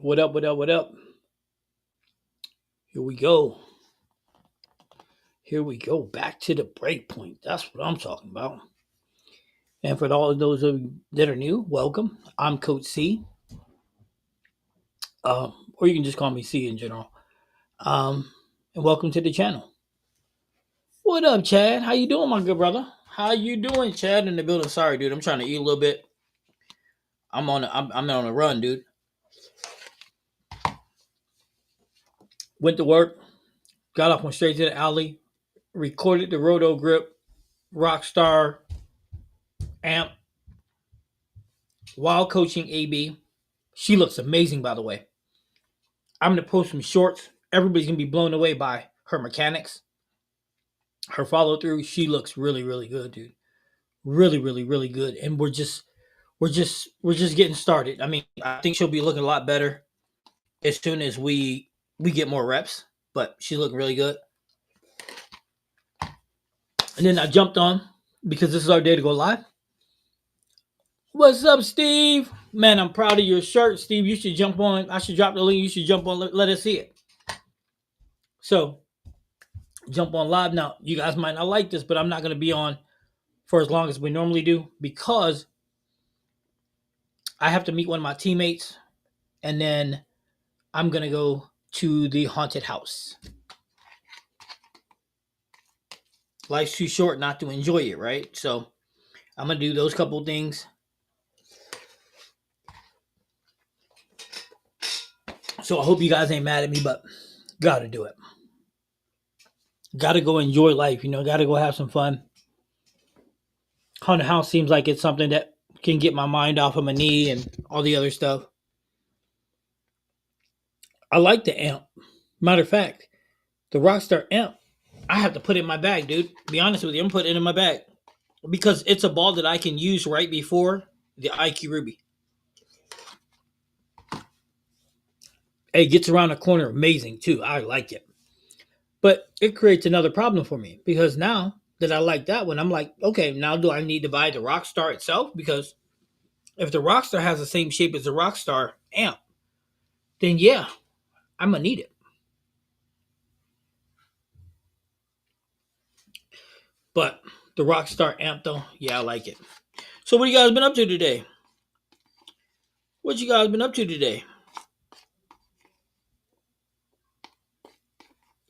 What up, what up, what up? Here we go. Here we go. Back to the breakpoint. That's what I'm talking about. And for all of those of you that are new, welcome. I'm Coach C. Or you can just call me C in general. And welcome to the channel. What up, Chad? How you doing, my good brother? How you doing, Chad? In the building. Sorry, dude. I'm trying to eat a little bit. I'm on a run, dude. Went to work. Got off, went straight to the alley. Recorded the Roto Grip Rockstar amp while coaching AB. She looks amazing, by the way. I'm going to post some shorts. Everybody's going to be blown away by her mechanics, her follow through. She looks really, really good, dude. Really, really, really good. And we're just getting started. I mean, I think she'll be looking a lot better as soon as we get more reps. But she's looking really good. And then I jumped on because this is our day to go live. What's up, Steve? Man, I'm proud of your shirt, Steve. You should jump on. I should drop the link. You should jump on. Let us see it. So, jump on live now. You guys might not like this, but I'm not going to be on for as long as we normally do because I have to meet one of my teammates and then I'm going to go to the haunted house. Life's too short not to enjoy it, right? So, I'm going to do those couple things. So, I hope you guys ain't mad at me, but got to do it. Got to go enjoy life, got to go have some fun. Haunted house seems like it's something that can get my mind off of my knee and all the other stuff. I like the amp. Matter of fact, the Rockstar amp, I have to put it in my bag, dude. To be honest with you, I'm putting it in my bag because it's a ball that I can use right before the IQ Ruby. It gets around the corner amazing too. I like it. But it creates another problem for me because now that I like that one, I'm like, okay, now do I need to buy the Rockstar itself? Because if the Rockstar has the same shape as the Rockstar amp, then yeah, I'm going to need it. But the Rockstar amp, though, yeah, I like it. So, what you guys been up to today? What you guys been up to today?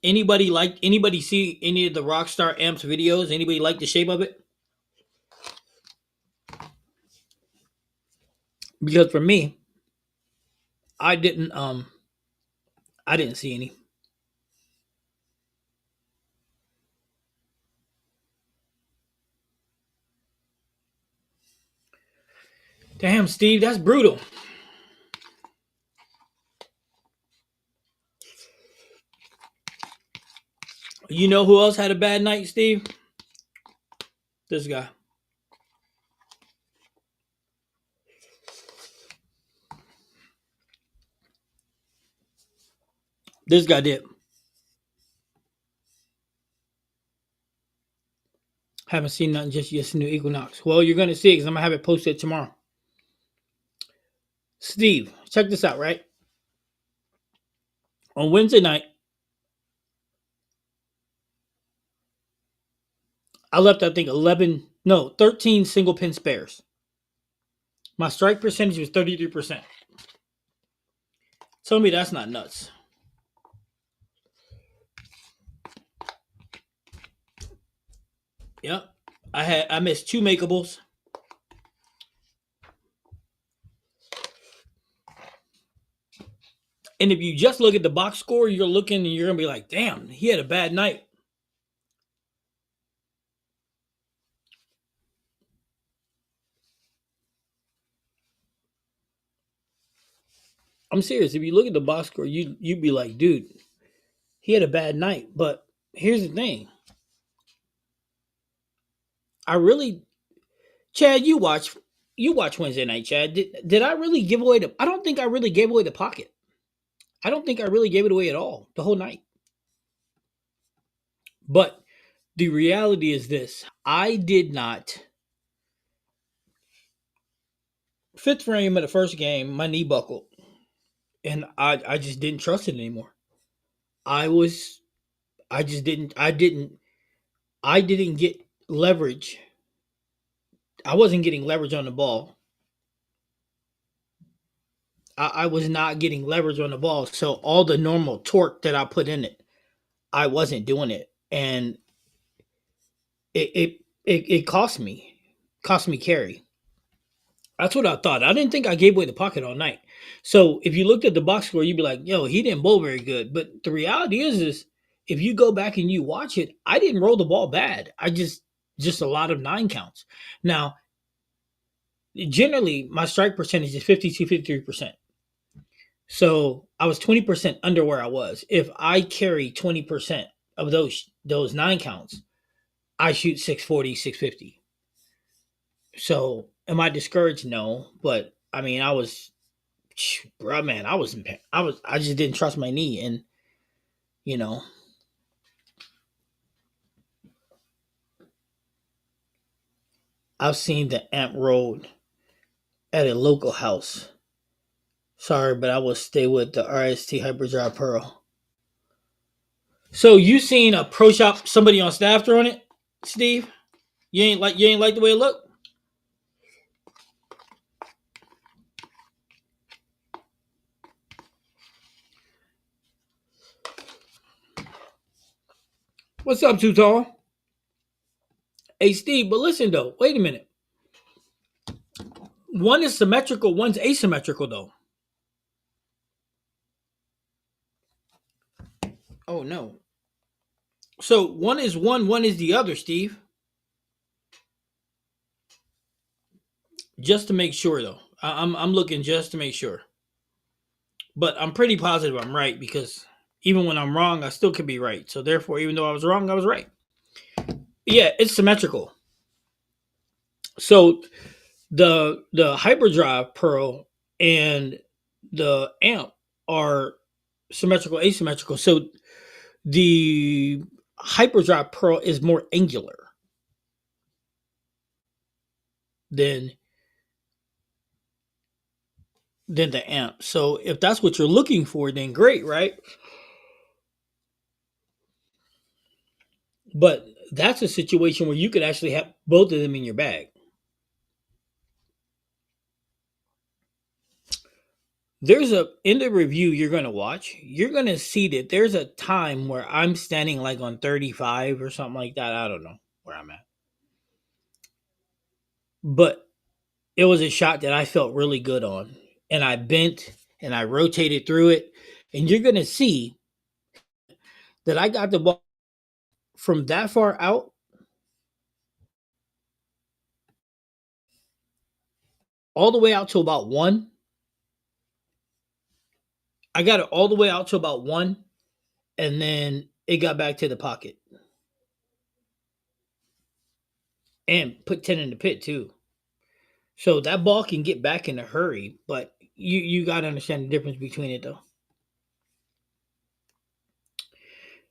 Anybody see any of the Rockstar amps videos? Anybody like the shape of it? Because for me, I didn't see any. Damn, Steve, that's brutal. You know who else had a bad night, Steve? This guy. This guy did. Haven't seen nothing just yet. New Equinox. Well, you're gonna see it because I'm gonna have it posted tomorrow. Steve, check this out, right? On Wednesday night, I left, I think, 13 single pin spares. My strike percentage was 33%. Tell me that's not nuts. Yep. I missed 2 makeables. And if you just look at the box score, you're looking and you're gonna be like, damn, he had a bad night. I'm serious. If you look at the box score, you'd be like, dude, he had a bad night. But here's the thing. I really, Chad, you watch Wednesday night, Chad. Did I really give away I don't think I really gave away the pocket. I don't think I really gave it away at all the whole night. But the reality is this: I did not. Fifth frame of the first game, my knee buckled. and I just didn't trust it anymore. I was I just didn't I didn't get leverage. I wasn't getting leverage on the ball. I was not getting leverage on the ball. So all the normal torque that I put in it, I wasn't doing it, and it cost me carry. That's what I thought. I didn't think I gave away the pocket all night. So if you looked at the box score, you'd be like, "Yo, he didn't bowl very good." But the reality is if you go back and you watch it, I didn't roll the ball bad. I just a lot of nine counts. Now, generally, my strike percentage is 52, 53%. So I was 20% under where I was. If I carry 20% of those nine counts, I shoot 640, 650. So am I discouraged? No. But I mean, bro, man, I just didn't trust my knee. And, you know, I've seen the amp rolled at a local house. Sorry, but I will stay with the RST Hyperdrive Pearl. So you seen a pro shop, somebody on staff throwing it, Steve? You ain't like the way it looked? What's up, Too Tall? Hey, Steve, but listen though. Wait a minute. One is symmetrical, one's asymmetrical though. Oh no. So one is the other, Steve. Just to make sure though. I'm looking just to make sure. But I'm pretty positive I'm right because even when I'm wrong, I still could be right. So therefore, even though I was wrong, I was right. Yeah, it's symmetrical. So the hyperdrive pearl and the amp are symmetrical, asymmetrical. So the hyperdrive pearl is more angular than the amp. So if that's what you're looking for, then great, right? But that's a situation where you could actually have both of them in your bag. There's a in the review you're gonna watch, you're gonna see that there's a time where I'm standing like on 35 or something like that. I don't know where I'm at. But it was a shot that I felt really good on. And I bent and I rotated through it. And you're gonna see that I got the ball from that far out all the way out to about one. I got it all the way out to about one, and then it got back to the pocket and put 10 in the pit too. So that ball can get back in a hurry, but you got to understand the difference between it though.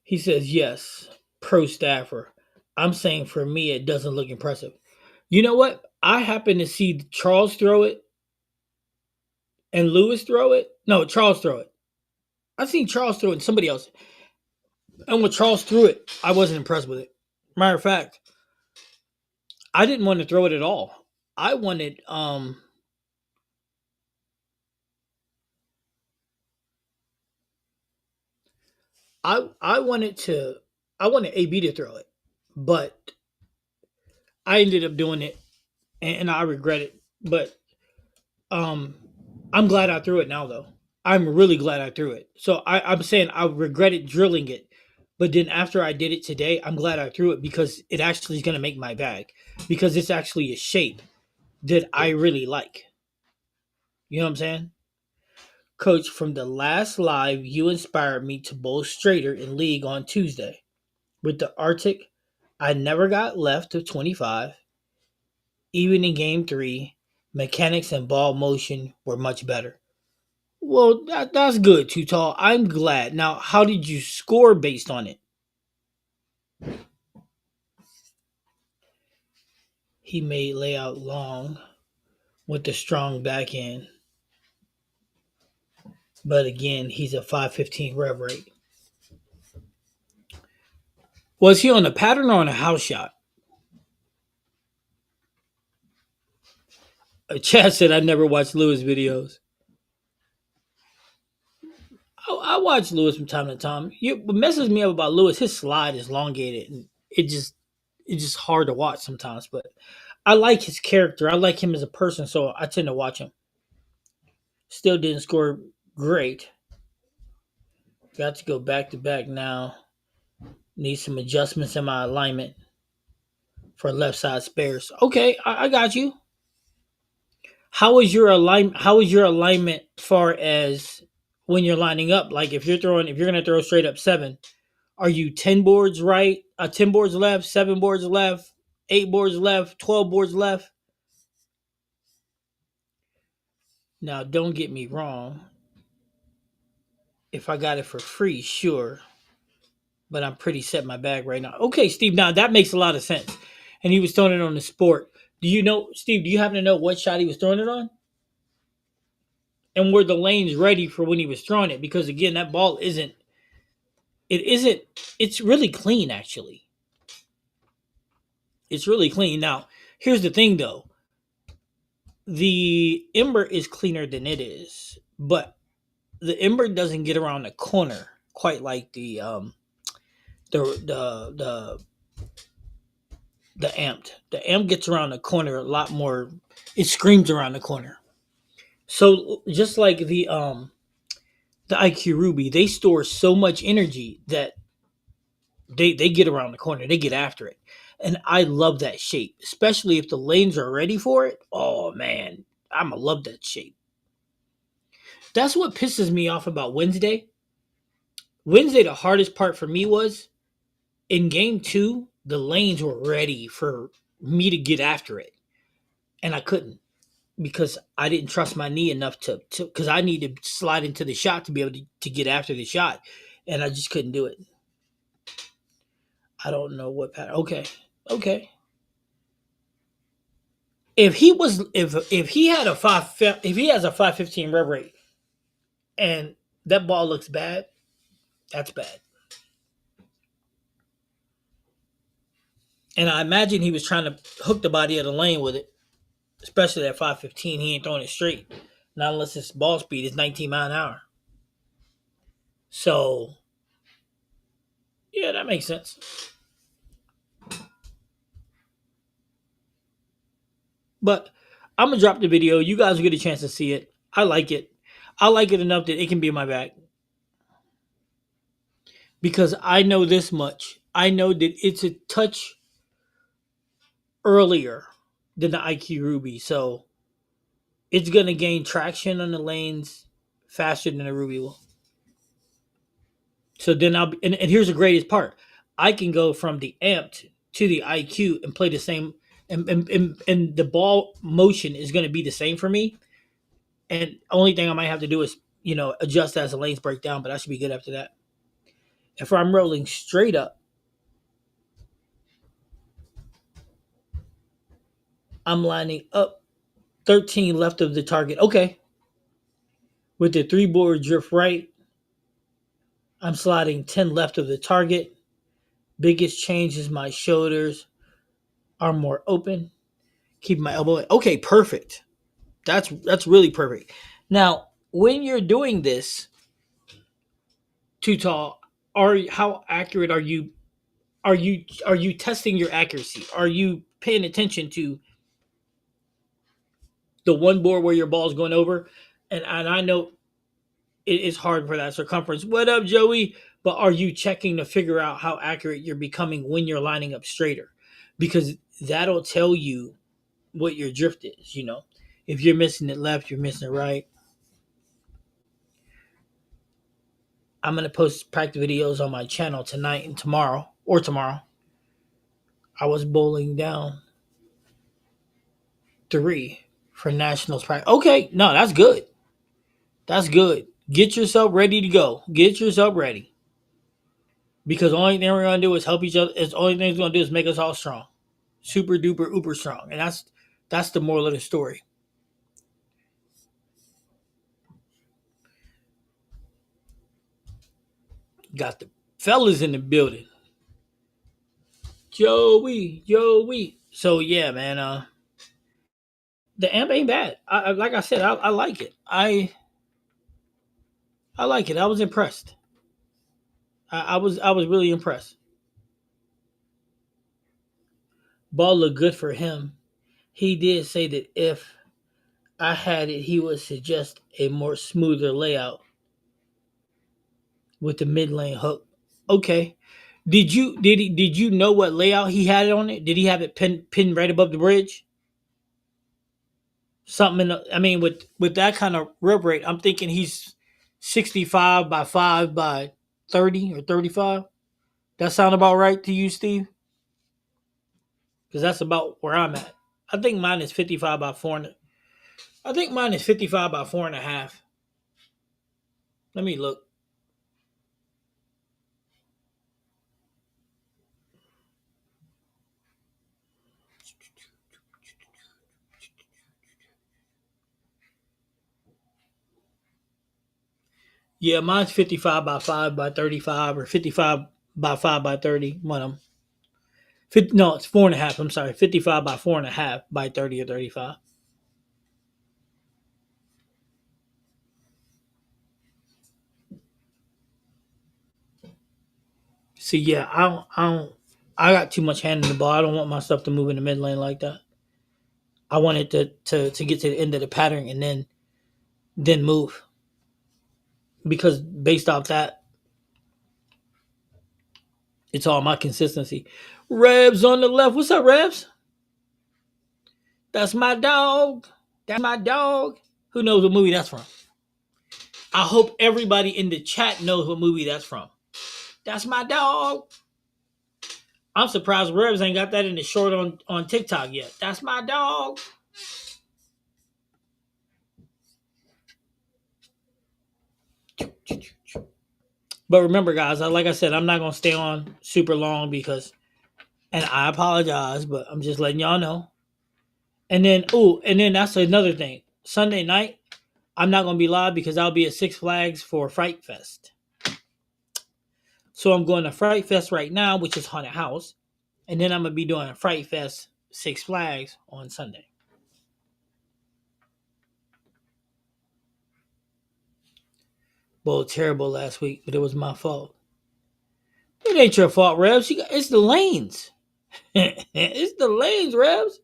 He says, yes, pro staffer. I'm saying for me, it doesn't look impressive. You know what? I happen to see Charles throw it and Lewis throw it. No, Charles throw it. I've seen Charles throw it and somebody else. And when Charles threw it, I wasn't impressed with it. Matter of fact, I didn't want to throw it at all. I wanted I wanted AB to throw it, but I ended up doing it and I regret it. But um I'm glad I threw it now though. I'm really glad I threw it. So I'm saying I regretted drilling it. But then after I did it today, I'm glad I threw it because it actually is gonna make my bag. Because it's actually a shape that I really like. You know what I'm saying? Coach, from the last live, you inspired me to bowl straighter in league on Tuesday. With the Arctic, I never got left of 25. Even in game three, mechanics and ball motion were much better. Well, that's good, Too Tall. I'm glad. Now, how did you score based on it? He made layout long with the strong backhand. But again, he's a 515 rev rate. Was he on a pattern or on a house shot? Chad said I never watched Lewis videos. I watch Lewis from time to time. What messes me up about Lewis, his slide is elongated, and it's just hard to watch sometimes. But I like his character. I like him as a person, so I tend to watch him. Still didn't score great. Got to go back to back now. Need some adjustments in my alignment for left side spares. Okay, I got you. How is your alignment? How is your alignment far as when you're lining up? Like if you're gonna throw straight up seven, are you 10 boards right? 10 boards left, 7 boards left, 8 boards left, 12 boards left? Now, don't get me wrong. If I got it for free, sure, but I'm pretty set in my bag right now. Okay, Steve. Now that makes a lot of sense. And he was throwing it on the sport. Do you know, Steve? Do you happen to know what shot he was throwing it on? And were the lanes ready for when he was throwing it? Because again, that ball isn't. It isn't. It's really clean, actually. It's really clean. Now, here's the thing, though. The Ember is cleaner than it is, but the Ember doesn't get around the corner quite like the the the the amped. The amp gets around the corner a lot more. It screams around the corner. So just like the IQ Ruby, they store so much energy that they get around the corner. They get after it. And I love that shape, especially if the lanes are ready for it. Oh man, I'ma love that shape. That's what pisses me off about Wednesday. Wednesday, the hardest part for me was in game two, the lanes were ready for me to get after it. And I couldn't because I didn't trust my knee enough to because I need to slide into the shot to be able to get after the shot. And I just couldn't do it. I don't know what pattern. Okay. Okay. If he had a if he has a 515 rev rate and that ball looks bad, that's bad. And I imagine he was trying to hook the body of the lane with it, especially at 515. He ain't throwing it straight, not unless his ball speed is 19 miles an hour. So yeah, that makes sense. But I'm gonna drop the video. You guys will get a chance to see it. I like it. I like it enough that it can be in my bag because I know this much. I know that it's a touch earlier than the IQ Ruby, so it's gonna gain traction on the lanes faster than the Ruby will. So then and here's the greatest part. I can go from the amped to the IQ and play the same and the ball motion is gonna be the same for me. And only thing I might have to do is, adjust as the lanes break down, but I should be good after that. If I'm rolling straight up, I'm lining up 13 left of the target. Okay. With the 3 board drift right, I'm sliding 10 left of the target. Biggest change is my shoulders are more open. Keep my elbow in. Okay, perfect. That's really perfect. Now, when you're doing this, too tall, how accurate are you? Are you testing your accuracy? Are you paying attention to the one board where your ball's going over? And I know it is hard for that circumference. What up, Joey? But are you checking to figure out how accurate you're becoming when you're lining up straighter? Because that'll tell you what your drift is. If you're missing it left, you're missing it right. I'm gonna post practice videos on my channel tonight and tomorrow or tomorrow. I was bowling down 3 for nationals practice. Okay, no, that's good. That's good. Get yourself ready to go. Get yourself ready. Because the only thing we're gonna do is help each other. It's the only thing it's gonna do is make us all strong. Super duper uber strong. And that's the moral of the story. Got the fellas in the building. Joey, Joey. So yeah, man. The amp ain't bad. Like I said, I like it. I like it. I was impressed. I was really impressed. Ball looked good for him. He did say that if I had it, he would suggest a more smoother layout with the mid lane hook. Okay. Did you know what layout he had it on it? Did he have it pinned right above the bridge? Something in I mean with that kind of rep rate, I'm thinking he's 65 by 5 by 30 or 35. That sound about right to you, Steve? Because that's about where I'm at. I think mine is 55 by 4. I think mine is 55 by 4.5. Let me look. Yeah, mine's 55 by 5 by 35 or 55 by 5 by 30. One of them. 50, no, it's 4.5. I'm sorry. 55 by 4.5 by 30 or 35. See, yeah, I got too much hand in the ball. I don't want my stuff to move in the mid lane like that. I want it to get to the end of the pattern and then move. Because based off that, it's all my consistency. Rebs on the left. What's up, Rebs? That's my dog. That's my dog. Who knows what movie that's from? I hope everybody in the chat knows what movie that's from. That's my dog. I'm surprised Rebs ain't got that in the short on TikTok yet. That's my dog. But remember, guys, like I said, I'm not gonna stay on super long because, and I apologize, but I'm just letting y'all know. And then that's another thing. Sunday night, I'm not gonna be live because I'll be at Six Flags for Fright Fest. So I'm going to Fright Fest right now, which is Haunted House, and then I'm gonna be doing a Fright Fest Six Flags on Sunday. Well, terrible last week, but it was my fault. It ain't your fault, Revs. It's the lanes. It's the lanes, Revs.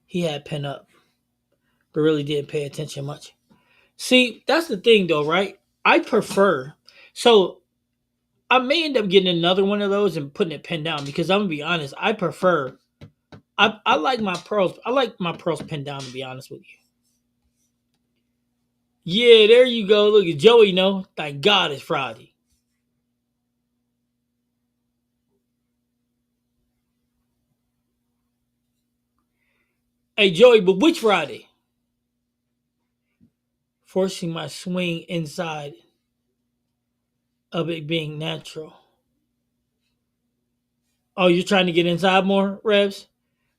He had pin up, but really didn't pay attention much. See, that's the thing, though, right? I prefer. So I may end up getting another one of those and putting it pinned down because I'm gonna be honest. I prefer. I like my pearls. I like my pearls pinned down. To be honest with you. Yeah, there you go. Look at Joey. No, thank God it's Friday. Hey Joey, but which Friday? Forcing my swing inside of it being natural. Oh, you're trying to get inside more, Revs?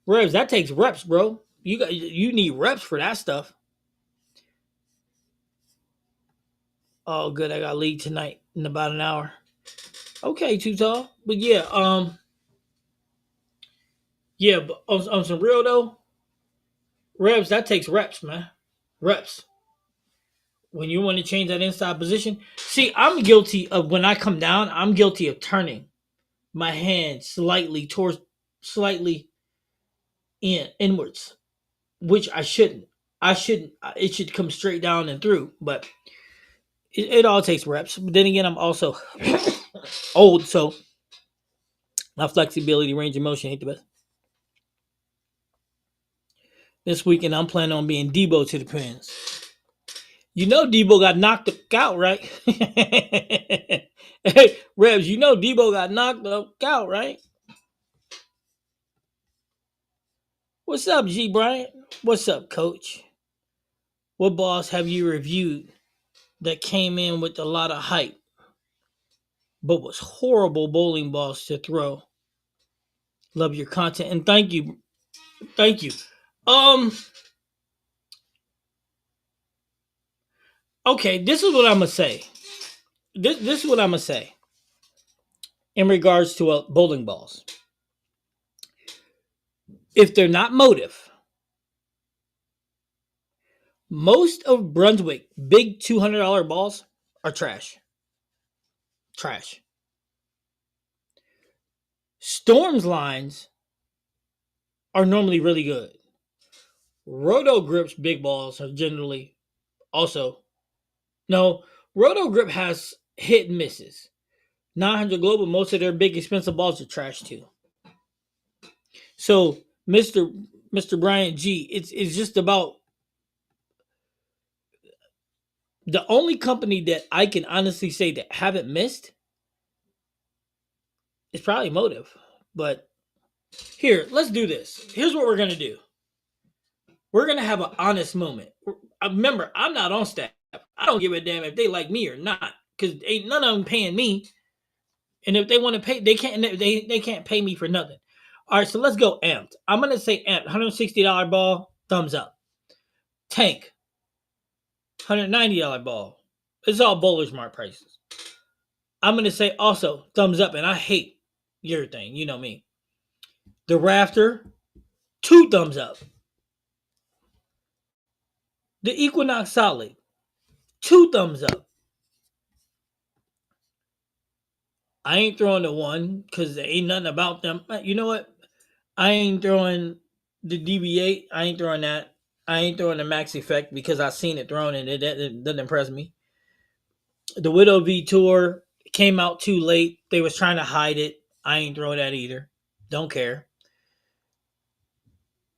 Revs, that takes reps, bro. You need reps for that stuff. Oh, good. I got league tonight in about an hour. Okay, too tall. But yeah, but on some real though, Revs, that takes reps, man. Reps. When you want to change that inside position. See, I'm guilty of when I come down, I'm guilty of turning my hand slightly inwards, which I shouldn't. I shouldn't. It should come straight down and through. But it all takes reps. But then again, I'm also old, so my flexibility, range of motion ain't the best. This weekend, I'm planning on being Debo to the Pens. You know Debo got knocked out, right? Hey, Rebs, you know Debo got knocked out, right? What's up, G Bryant? What's up, Coach? What balls have you reviewed that came in with a lot of hype, but was horrible bowling balls to throw? Love your content and thank you. Um, Okay, this is what I'm gonna say. This is what I'm gonna say in regards to bowling balls. If they're not motive, most of Brunswick big $200 balls are trash. Trash. Storm's lines are normally really good. Roto Grip's big balls are generally also no. Roto Grip has hit and misses. 900 Global, most of their big expensive balls are trash too. So Mr. Bryant G, it's just about the only company that I can honestly say that haven't missed is probably Motive. But here, let's do this. Here's what we're gonna do. We're gonna have an honest moment. Remember, I'm not on staff. I don't give a damn if they like me or not, because ain't none of them paying me. And if they want to pay, they can't pay me for nothing. All right, so let's go amped. I'm gonna say amped. $160 ball, thumbs up. Tank, $190 ball. It's all bowler's mark prices. I'm gonna say also thumbs up, and I hate your thing. You know me. The Rafter, two thumbs up. The Equinox Solid, two thumbs up. I ain't throwing the one because there ain't nothing about them. You know what? I ain't throwing the DB8. I ain't throwing that. I ain't throwing the Max Effect because I seen it thrown and it doesn't impress me. The Widow V Tour came out too late. They was trying to hide it. I ain't throwing that either. Don't care.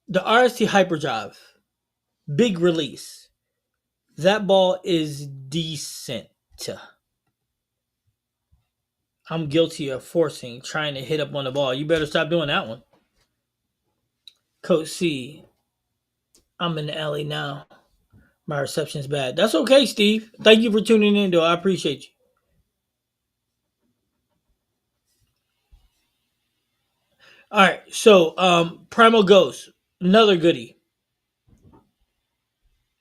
The RST Hyperdrive, big release. That ball is decent. I'm guilty of trying to hit up on the ball. You better stop doing that one. Coach C, I'm in the alley now. My reception's bad. That's okay, Steve. Thank you for tuning in, though. I appreciate you. All right, so Primal Ghost, another goodie.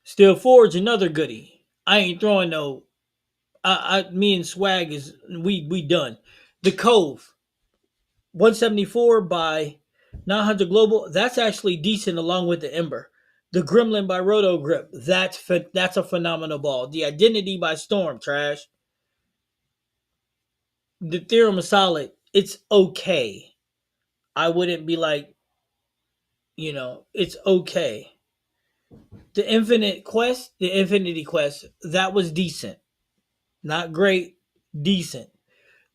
Steel Forge, another goodie. I ain't throwing no. Me and Swag is we done. The Cove, 174 by 900 Global. That's actually decent along with the Ember. The Gremlin by Roto Grip. That's a phenomenal ball. The Identity by Storm, trash. The Theorem is solid. It's okay. I wouldn't be like, it's okay. The Infinity Quest, that was decent. Not great, decent.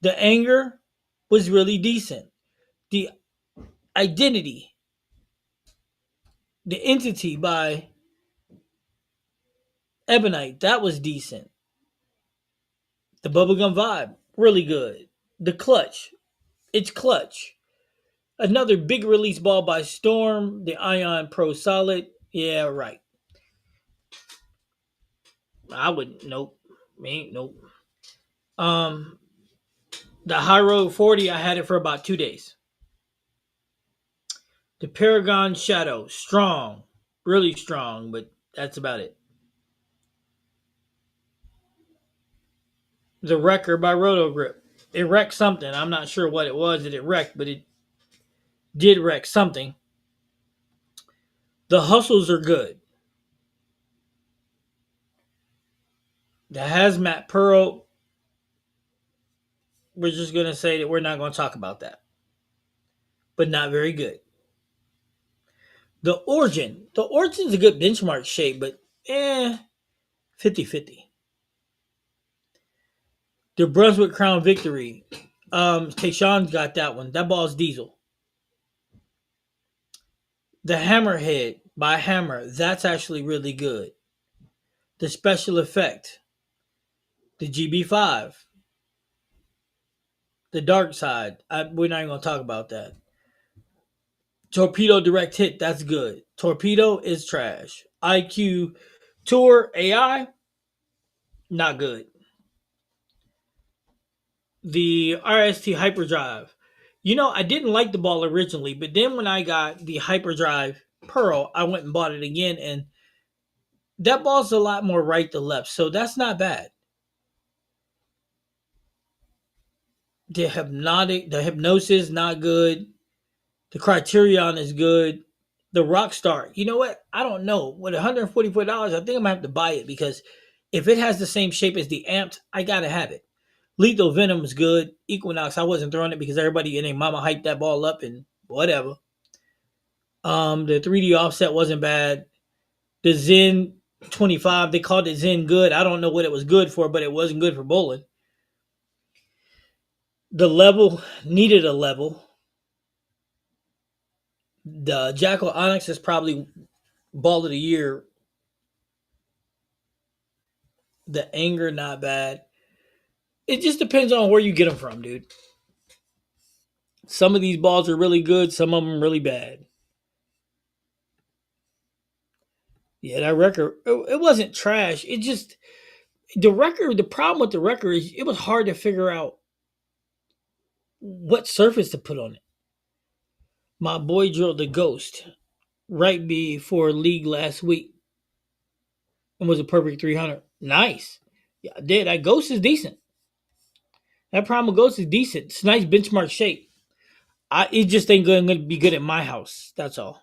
The Anger was really decent. The Identity, the Entity by Ebonite, that was decent. The Bubblegum Vibe, really good. The Clutch, it's clutch. Another big release ball by Storm, the Ion Pro Solid. Yeah, right. I wouldn't. Nope. Me, nope. Um, the High Road 40, I had it for about 2 days. The Paragon Shadow, strong, really strong, but that's about it. The Wrecker by Roto Grip. It wrecked something. I'm not sure what it was that it wrecked, but it did wreck something. The Hustles are good. The Hazmat Pearl, we're just going to say that we're not going to talk about that, but not very good. The Origin's a good benchmark shape, but 50-50. The Brunswick Crown Victory. Tayshawn's got that one. That ball's diesel. The Hammerhead by Hammer. That's actually really good. The Special Effect. The GB5. The Dark Side. We're not even going to talk about that. Torpedo Direct Hit. That's good. Torpedo is trash. IQ Tour AI. Not good. The RST Hyperdrive. I didn't like the ball originally, but then when I got the Hyperdrive Pearl, I went and bought it again, and That ball's a lot more right to left, so that's not bad. The hypnosis not good. The criterion is good. The Rockstar, you know what? I don't know. With $144, I think I'm gonna have to buy it because if it has the same shape as the Amped, I gotta have it. Lethal Venom is good. Equinox, I wasn't throwing it because everybody and their mama hyped that ball up and whatever. The 3D offset wasn't bad. The Zen 25, they called it Zen good. I don't know what it was good for, but it wasn't good for bowling. The level needed a level. The Jackal Onyx is probably ball of the year. The Anger not bad. It just depends on where you get them from, dude. Some of these balls are really good, some of them really bad. Yeah, that record, it wasn't trash. It just the record. The problem with the record is it was hard to figure out what surface to put on it. My boy drilled the Ghost right before league last week and was a perfect 300. Nice. Yeah, I did. That Ghost is decent. That Primal Ghost is decent. It's nice benchmark shape. It just ain't going to be good at my house. That's all.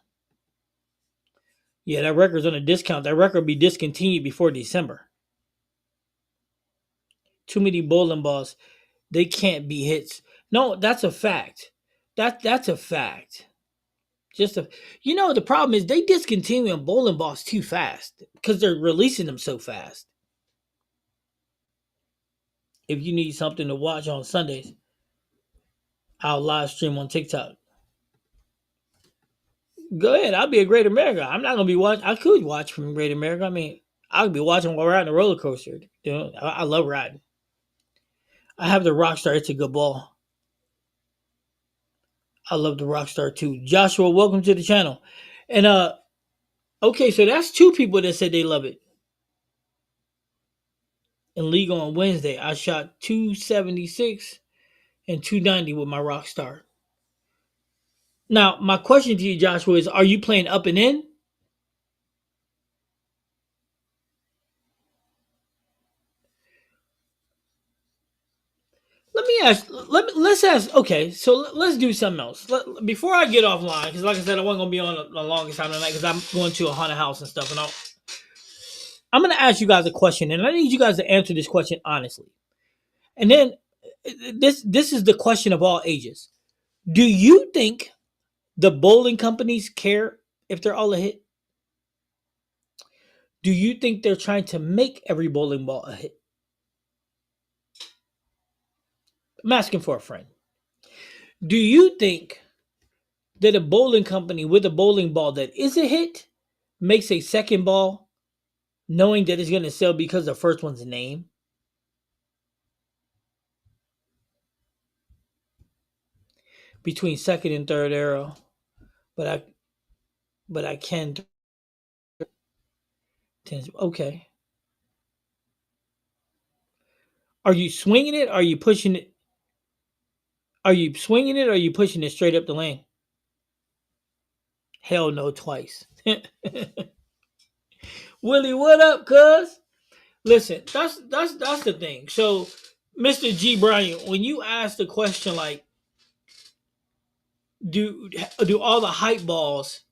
Yeah, that record's on a discount. That record will be discontinued before December. Too many bowling balls. They can't be hits. No, that's a fact. That's a fact. Just a the problem is they discontinuing bowling balls too fast because they're releasing them so fast. If you need something to watch on Sundays, I'll live stream on TikTok. Go ahead. I'll be a Great America. I'm not gonna be watching. I could watch from Great America. I mean, I'll be watching while riding a roller coaster. I love riding. I have the Rockstar. It's a good ball. I love the Rockstar too. Joshua, welcome to the channel. And okay, so that's two people that said they love it. In league on Wednesday, I shot 276 and 290 with my Rockstar. Now, my question to you, Joshua, is: are you playing up and in? Let me ask. Let's ask. Okay, so let's do something else. Before I get offline, because like I said, I wasn't gonna be on the longest time tonight because I'm going to a haunted house and stuff, and I'm gonna ask you guys a question, and I need you guys to answer this question honestly. And then this is the question of all ages. Do you think the bowling companies care if they're all a hit? Do you think they're trying to make every bowling ball a hit? I'm asking for a friend. Do you think that a bowling company with a bowling ball that is a hit makes a second ball knowing that it's going to sell because the first one's name? Between second and third arrow, but I can. Okay. Are you swinging it? Or are you pushing it? Are you swinging it? Or are you pushing it straight up the lane? Hell no, twice. Willie, what up, cuz? Listen, that's the thing. So, Mr. G. Bryant, when you ask the question like, do all the hype balls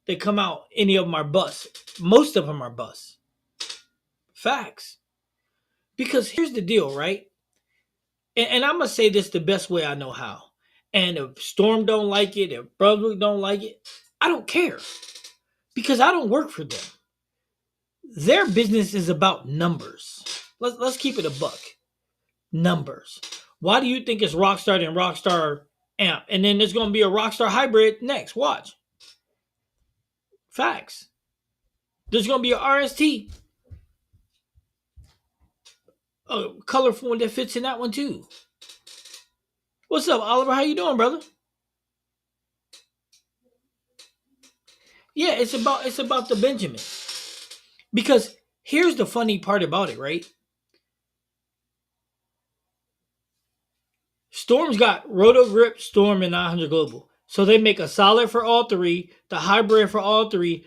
that come out, any of them are bust? Most of them are bust. Facts. Because here's the deal, right? And I'm gonna say this the best way I know how. And if Storm don't like it, if Brunswick don't like it, I don't care because I don't work for them. Their business is about numbers. Let's keep it a buck. Numbers. Why do you think it's Rockstar and Rockstar Amp? And then there's going to be a Rockstar Hybrid next. Watch. Facts. There's going to be a RST. A colorful one that fits in that one too. What's up, Oliver? How you doing, brother? Yeah, it's about the Benjamin. Because here's the funny part about it, right? Storm's got Roto Grip, Storm, and 900 Global. So they make a solid for all three, the hybrid for all three.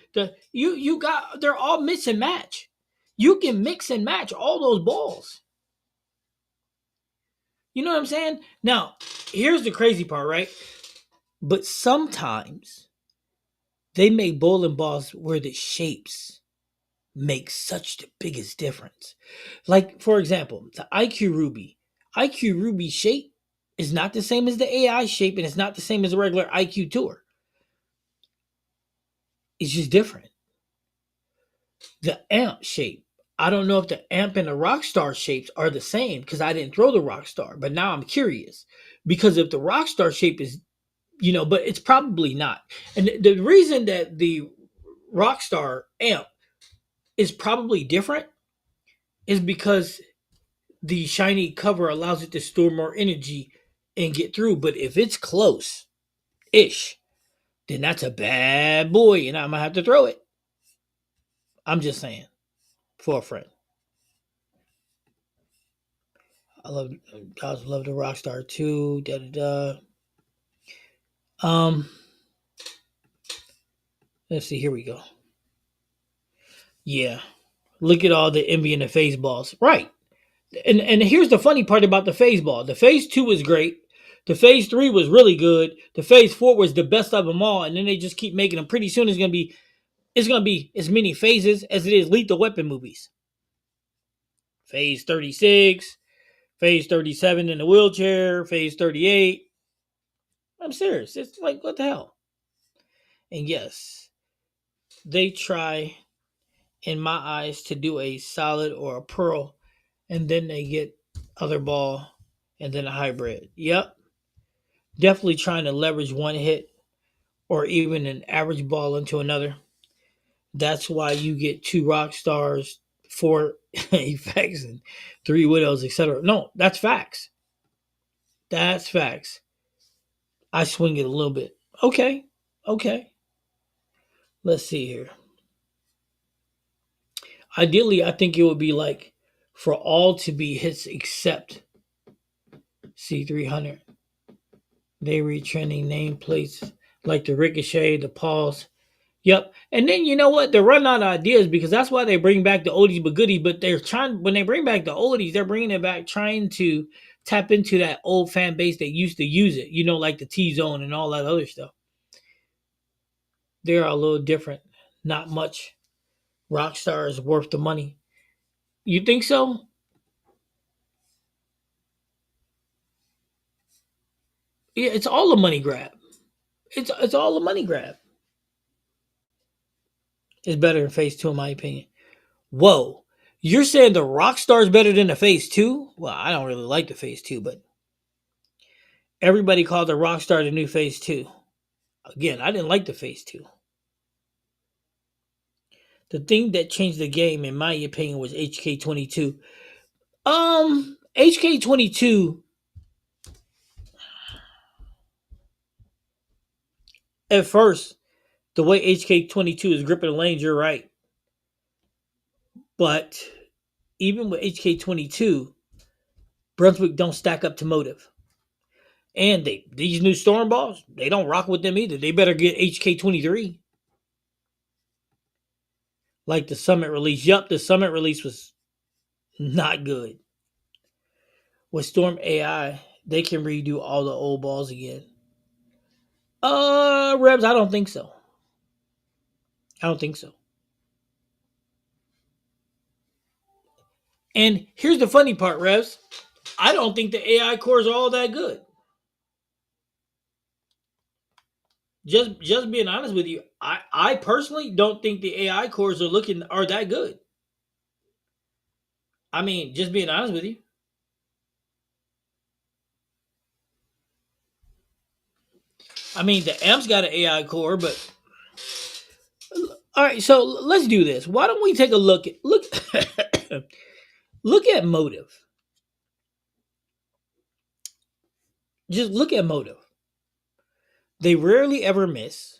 You got they're all mix and match. You can mix and match all those balls. You know what I'm saying? Now, here's the crazy part, right? But sometimes they make bowling balls where the shapes make such the biggest difference. Like, for example, the IQ Ruby. IQ Ruby shape is not the same as the AI shape, and it's not the same as a regular IQ Tour. It's just different. The amp shape. I don't know if the amp and the Rockstar shapes are the same because I didn't throw the Rockstar, but now I'm curious. Because if the Rockstar shape is, but it's probably not. And the reason that the Rockstar amp is probably different is because the shiny cover allows it to store more energy and get through. But if it's close ish, then that's a bad boy, and I'm gonna have to throw it. I'm just saying for a friend. I love guys love the Rockstar too. Da da da. Um, let's see. Here we go. Yeah, look at all the envy in the phase balls. Right. And here's the funny part about the phase ball. The phase two was great. The phase three was really good. The phase four was the best of them all. And then they just keep making them. Pretty soon it's gonna be as many phases as it is Lethal Weapon movies. Phase 36, phase 37 in the wheelchair, phase 38. I'm serious. It's like what the hell? And yes, they try, in my eyes, to do a solid or a pearl, and then they get other ball and then a hybrid. Yep. Definitely trying to leverage one hit or even an average ball into another. That's why you get two rock stars, four effects, and three widows, etc. No, that's facts. That's facts. I swing it a little bit. Okay. Okay. Let's see here. Ideally, I think it would be like for all to be hits except C300. They retrending nameplates like the Ricochet, the Pulse. Yep. And then you know what? They're running out of ideas because that's why they bring back the oldies but goodies. But they're trying when they bring back the oldies, they're bringing it back trying to tap into that old fan base that used to use it. Like the T Zone and all that other stuff. They're a little different. Not much. Rockstar is worth the money. You think so? Yeah, it's all a money grab. It's all a money grab. It's better than Phase Two, in my opinion. Whoa, you're saying the Rockstar is better than the Phase Two? Well, I don't really like the Phase Two, but everybody called the Rockstar the new Phase Two. Again, I didn't like the Phase Two. The thing that changed the game, in my opinion, was HK22. HK22 at first, the way HK22 is gripping the lanes, you're right. But even with HK22, Brunswick don't stack up to Motive. And these new storm balls, they don't rock with them either. They better get HK23. Like the Summit release. Yup, the Summit release was not good. With Storm AI, they can redo all the old balls again. Rebs, I don't think so. I don't think so. And here's the funny part, Revs. I don't think the AI cores are all that good. Just being honest with you, I personally don't think the AI cores are that good. I mean, just being honest with you. I mean, the amp's got an AI core, but all right. So let's do this. Why don't we take a look look at Motive? Just look at Motive. They rarely ever miss.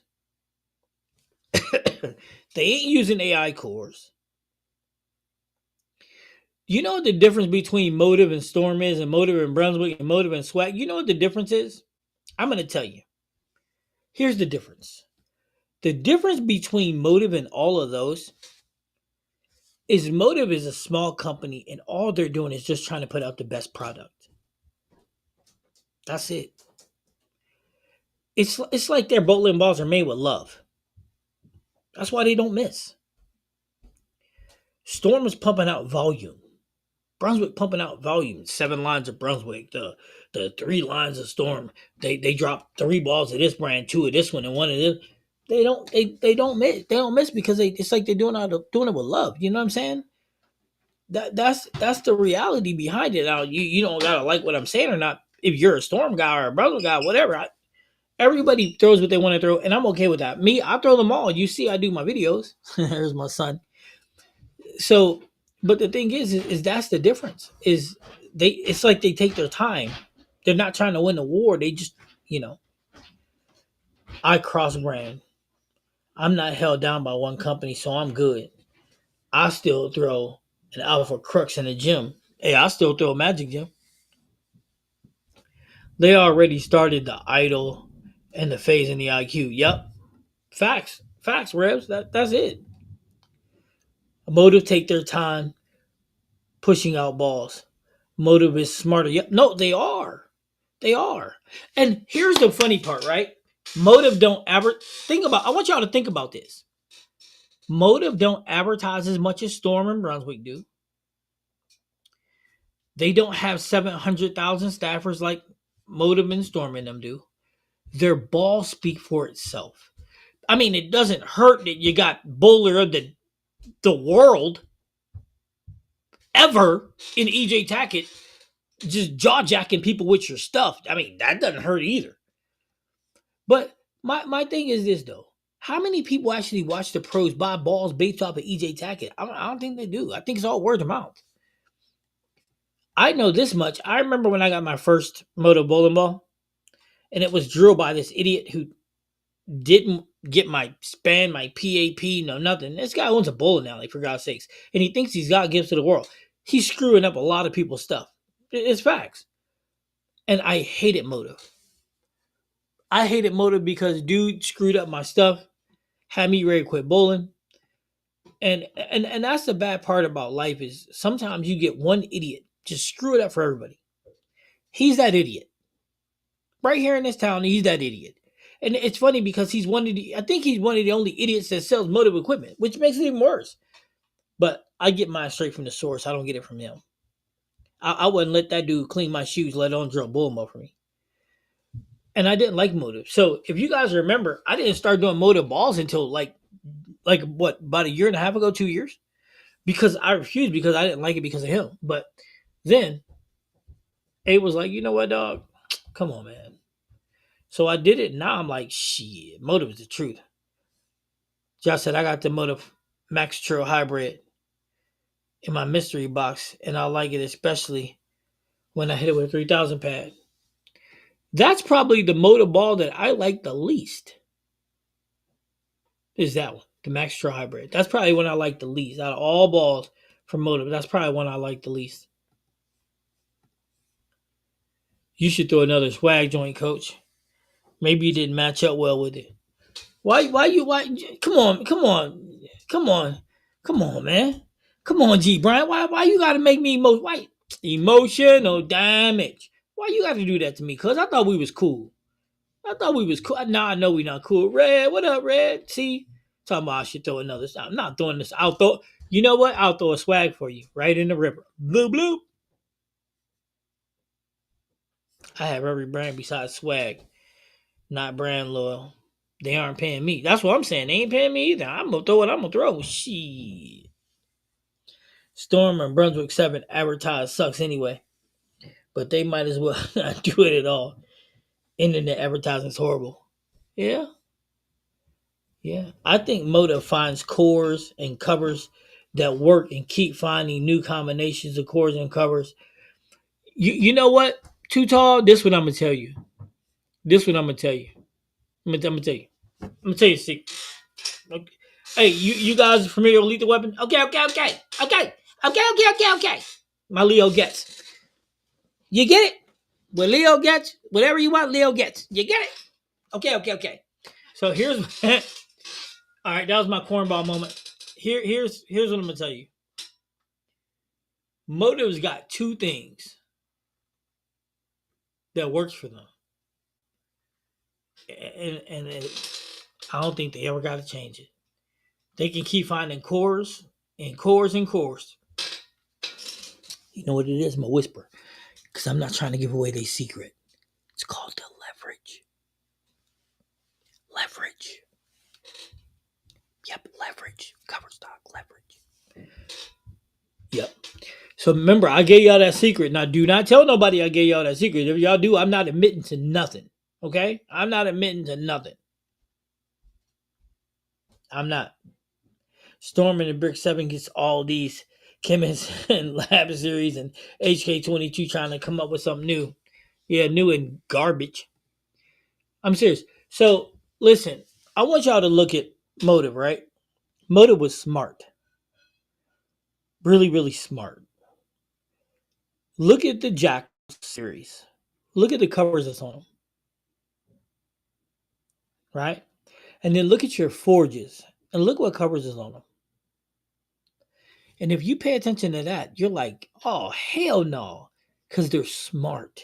They ain't using AI cores. You know what the difference between Motive and Storm is, and Motive and Brunswick, and Motive and Swag? You know what the difference is? I'm going to tell you. Here's the difference. The difference between Motive and all of those is Motive is a small company and all they're doing is just trying to put out the best product. That's it. It's like their bowling balls are made with love. That's why they don't miss. Storm is pumping out volume. Brunswick pumping out volume. 7 lines of Brunswick. The 3 lines of Storm. They drop 3 balls of this brand, 2 of this one, and 1 of this. They don't miss. They don't miss because it's like they're doing it with love. You know what I'm saying? That's the reality behind it. Now you don't gotta like what I'm saying or not. If you're a Storm guy or a Brunswick guy, whatever. Everybody throws what they want to throw, and I'm okay with that. Me, I throw them all. You see, I do my videos. There's my son. So, but the thing is that's the difference. Is they? It's like they take their time. They're not trying to win the war. They just, you know, I cross brand. I'm not held down by one company, so I'm good. I still throw an Alpha Crux in the gym. Hey, I still throw a Magic Gym. They already started the idle and the phase and the IQ. Yep, facts, Rebs. That's it. Motive take their time pushing out balls. Motive is smarter. Yep. No, they are. They are. And here's the funny part, right? Motive don't ever think about. I want y'all to think about this. Motive don't advertise as much as Storm and Brunswick do. They don't have 700,000 staffers like Motive and Storm and them do. Their balls speak for itself. I mean, it doesn't hurt that you got bowler of the world ever in EJ Tackett just jaw jacking people with your stuff. I mean, that doesn't hurt either. But my thing is this though. How many people actually watch the pros buy balls based off of EJ Tackett? I don't think they do. I think it's all word of mouth. I know this much. I remember when I got my first Moto bowling ball, and it was drilled by this idiot who didn't get my span, my PAP, no nothing. This guy owns a bowling alley, for God's sakes, and he thinks he's got gifts to the world. He's screwing up a lot of people's stuff. It's facts. And I hated Motive. I hated Motive because dude screwed up my stuff, had me ready to quit bowling. And that's the bad part about life is sometimes you get one idiot just screw it up for everybody. He's that idiot. Right here in this town, he's that idiot. And it's funny because I think he's one of the only idiots that sells Motive equipment, which makes it even worse. But I get mine straight from the source. I don't get it from him. I wouldn't let that dude clean my shoes, let alone drill bull mo for me. And I didn't like Motive. So if you guys remember, I didn't start doing Motive balls until like what, about a year and a half ago, 2 years? Because I refused because I didn't like it because of him. But then A was like, you know what, dog? Come on, man. So I did it. Now I'm like, shit, Motive is the truth. Josh said I got the Motive Max Trail Hybrid in my mystery box, and I like it especially when I hit it with a 3000 pad. That's probably the Motive ball that I like the least. Is that one, the Max Trail Hybrid. That's probably one I like the least. Out of all balls from Motive, that's probably one I like the least. You should throw another swag joint, coach. Maybe you didn't match up well with it. Why, come on, man. Come on, G Brian. Why you gotta make me emotional damage? Why you gotta do that to me? Cause I thought we was cool. Now I know we not cool. Red, what up, Red? See? Talking about I should throw another. I'm not throwing this. You know what? I'll throw a swag for you right in the river. Bloop, bloop. I have every brand besides swag. Not brand loyal. They aren't paying me. That's what I'm saying. They ain't paying me either. I'm gonna throw what I'm gonna throw. Shit. Storm and Brunswick 7 advertise sucks anyway. But they might as well not do it at all. Internet advertising is horrible. Yeah. Yeah. I think Motive finds cores and covers that work and keep finding new combinations of cores and covers. You know what? Too tall, this what I'm gonna tell you. I'm gonna tell you. I'm gonna tell you, see. Okay. Hey, you guys are familiar with Lethal Weapon? Okay. My Leo gets. You get it? What Leo gets, whatever you want, Leo gets. You get it? Okay. So here's all right. That was my cornball moment. Here's what I'm gonna tell you. Motives got two things that works for them, I don't think they ever got to change it. They can keep finding cores and cores and cores. You know what it is? I'm a whisper because I'm not trying to give away their secret. It's called the leverage. Leverage. Yep, leverage. Cover stock leverage. Yep. So remember, I gave y'all that secret. Now, do not tell nobody I gave y'all that secret. If y'all do, I'm not admitting to nothing. Okay? I'm not admitting to nothing. I'm not. Storm and the Brick 7 gets all these chemists and lab series and HK22 trying to come up with something new. Yeah, new and garbage. I'm serious. So, listen, I want y'all to look at Motive, right? Motive was smart. Really, really smart. Look at the Jack series. Look at the covers that's on them, right? And then look at your forges and look what covers is on them. And if you pay attention to that, you're like, oh, hell no. Because they're smart.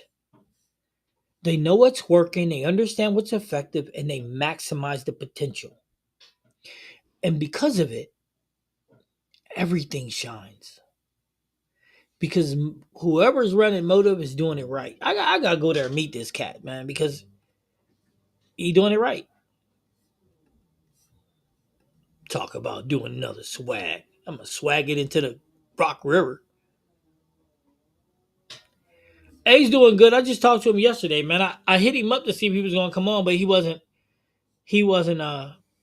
They know what's working, they understand what's effective, and they maximize the potential. And because of it, everything shines. Because whoever's running Motive is doing it right. I gotta go there and meet this cat, man, because he doing it right. Talk about doing another swag. I'm gonna swag it into the Rock River. A's doing good. I just talked to him yesterday, man. I hit him up to see if he was gonna come on, but he wasn't he wasn't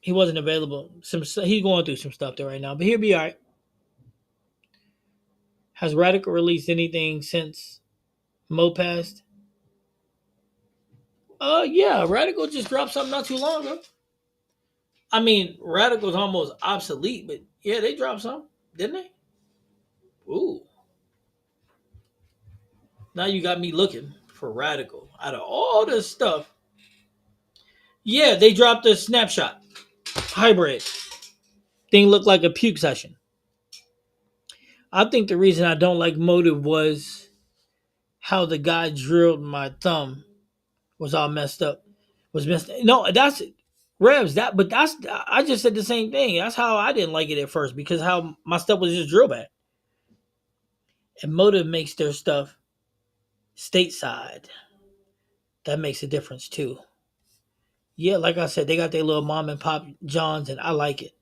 available. He's going through some stuff there right now, but he'll be all right. Has Radical released anything since Mo passed? Yeah, Radical just dropped something not too long ago. I mean, Radical's almost obsolete, but yeah, they dropped something, didn't they? Ooh, now you got me looking for Radical. Out of all this stuff, yeah, they dropped a snapshot hybrid thing. Looked like a puke session. I think the reason I don't like Motive was how the guy drilled my thumb was all messed up. Was messed. No, that's Revs. But that's I just said the same thing. That's how I didn't like it at first because how my stuff was just drill back. And Motive makes their stuff stateside. That makes a difference too. Yeah, like I said, they got their little mom and pop Johns, and I like it.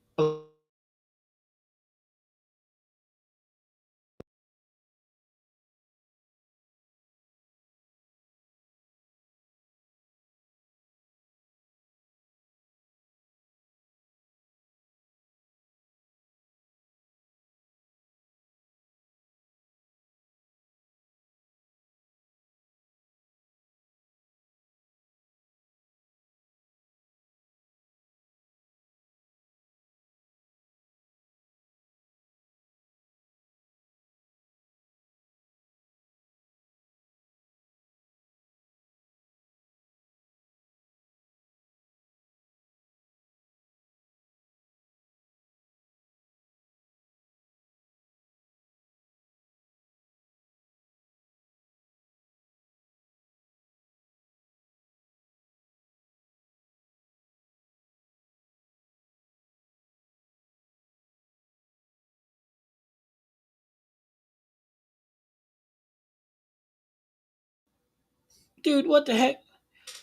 Dude, what the heck?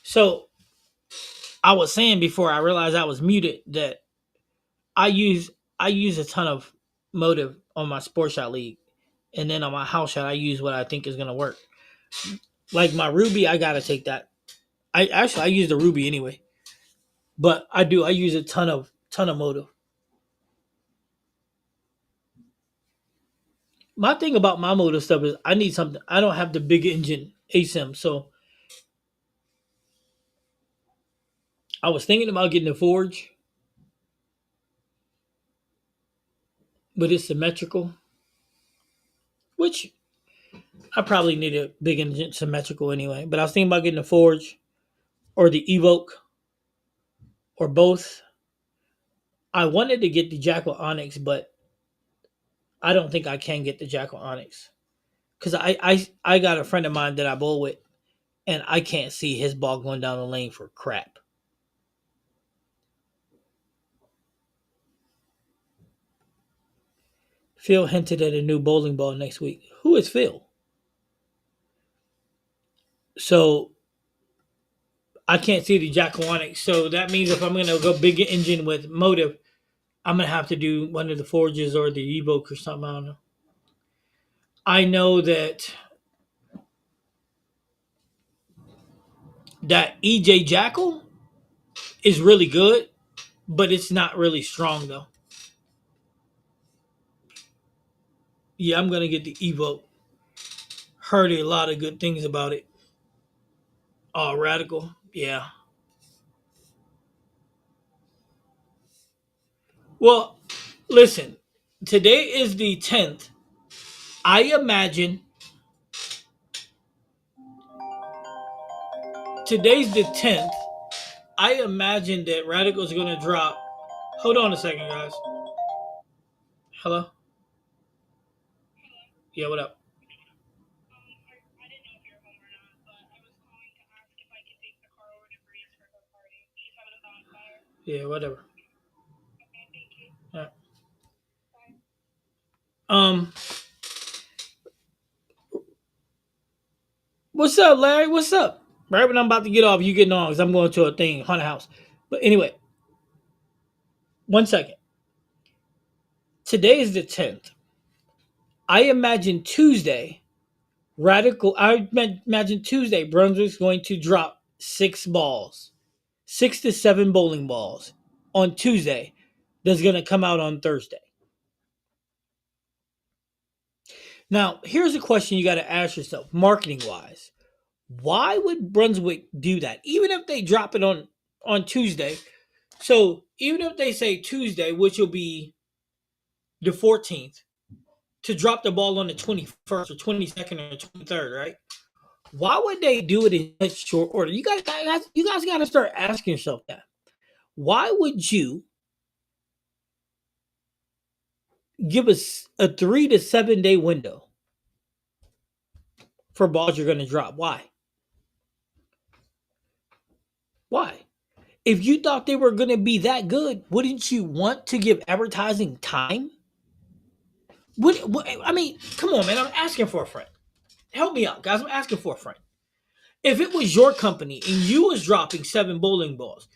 So I was saying before I realized I was muted that I use I use a ton of Motive on my sports shot league, and then on my house shot I use what I think is gonna work. Like my Ruby, I gotta take that. I use the Ruby anyway, but I use a ton of Motive. My thing about my Motive stuff is I need something. I don't have the big engine ASIM, so I was thinking about getting a Forge, but it's symmetrical, which I probably need a big engine symmetrical anyway. But I was thinking about getting a Forge or the Evoke. or both. I wanted to get the Jackal Onyx, but I don't think I can get the Jackal Onyx because I got a friend of mine that I bowl with, and I can't see his ball going down the lane for crap. Phil hinted at a new bowling ball next week. Who is Phil? So I can't see the Jackal Onyx. So that means if I'm going to go big engine with motive, I'm going to have to do one of the Forges or the Evoke or something. I don't know. I know that EJ Jackal is really good, but it's not really strong though. Yeah, I'm gonna get the Evoke. Heard a lot of good things about it. Oh, Radical. Yeah. Well, listen. Today is the 10th. I imagine today's the 10th. I imagine that Radical's gonna drop. Hold on a second, guys. Hello. Yeah, what up? Yeah, whatever. Yeah. Um, what's up, Larry? What's up? Right when I'm about to get off, you getting on because I'm going to a thing, haunted house. But anyway, one second. Today is the 10th. I imagine Tuesday, imagine Tuesday, Brunswick's going to drop 6 balls, 6 to 7 bowling balls on Tuesday that's going to come out on Thursday. Now, here's a question you got to ask yourself, marketing wise. Why would Brunswick do that? Even if they drop it on Tuesday. So even if they say Tuesday, which will be the 14th, to drop the ball on the 21st or 22nd or 23rd, right? Why would they do it in such short order? You guys got to start asking yourself that. Why would you give us a 3 to 7 day window for balls you're going to drop? Why? Why? If you thought they were going to be that good, wouldn't you want to give advertising time? I mean, come on, man. I'm asking for a friend. Help me out, guys. I'm asking for a friend. If it was your company and you was dropping 7 bowling balls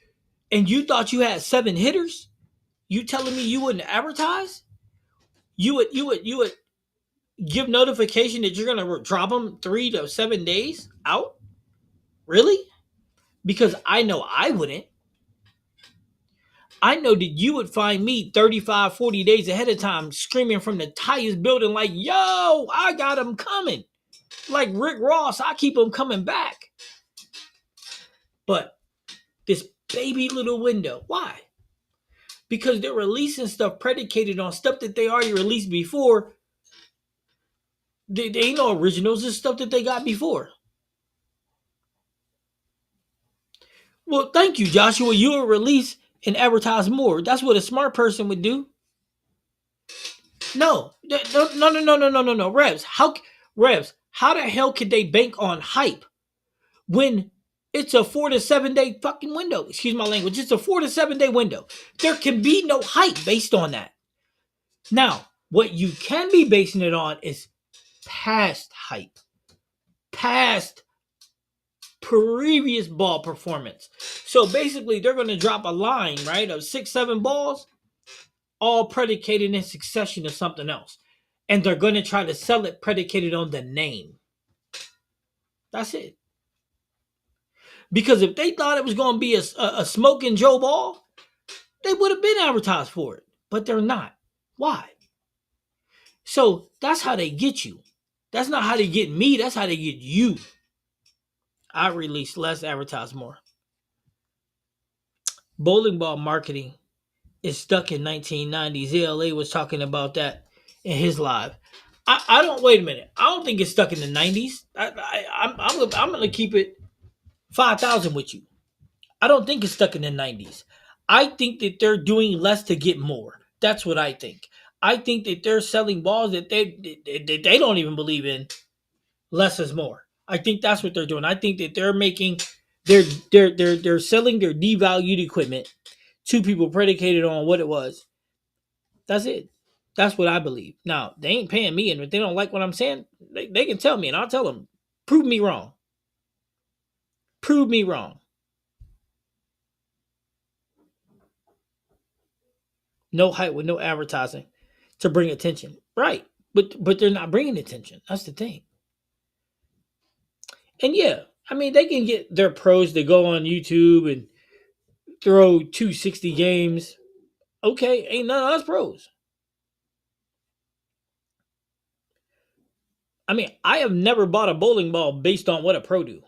and you thought you had 7 hitters, you telling me you wouldn't advertise? You would give notification that you're gonna drop them 3 to 7 days out? Really? Because I know I wouldn't. I know that you would find me 35, 40 days ahead of time screaming from the highest building like, yo, I got them coming. Like Rick Ross, I keep them coming back. But this baby little window, why? Because they're releasing stuff predicated on stuff that they already released before. They ain't no originals, it's stuff that they got before. Well, thank you, Joshua. You will release and advertise more. That's what a smart person would do. No, no. Revs? How the hell could they bank on hype when it's a 4 to 7 day fucking window? Excuse my language. It's a 4 to 7 day window. There can be no hype based on that. Now, what you can be basing it on is past hype, past previous ball performance. So basically, they're going to drop a line, right, of 6, 7 balls, all predicated in succession of something else. And they're going to try to sell it predicated on the name. That's it. Because if they thought it was going to be a smoking Joe ball, they would have been advertised for it. But they're not. Why? So that's how they get you. That's not how they get me. That's how they get you. I release less, advertise more. Bowling ball marketing is stuck in 1990s. ZLA was talking about that in his live. I don't. Wait a minute. I don't think it's stuck in the 90s. I'm going to keep it 5,000 with you. I don't think it's stuck in the 90s. I think that they're doing less to get more. That's what I think. I think that they're selling balls that they don't even believe in. Less is more. I think that's what they're doing. I think that they're making they're selling their devalued equipment to people predicated on what it was. That's it. That's what I believe. Now they ain't paying me, and if they don't like what I'm saying, they can tell me, and I'll tell them, prove me wrong. Prove me wrong. No hype with no advertising to bring attention. Right. But they're not bringing attention. That's the thing. And yeah, I mean they can get their pros to go on YouTube and throw 260 games. Okay, ain't none of us pros. I mean, I have never bought a bowling ball based on what a pro do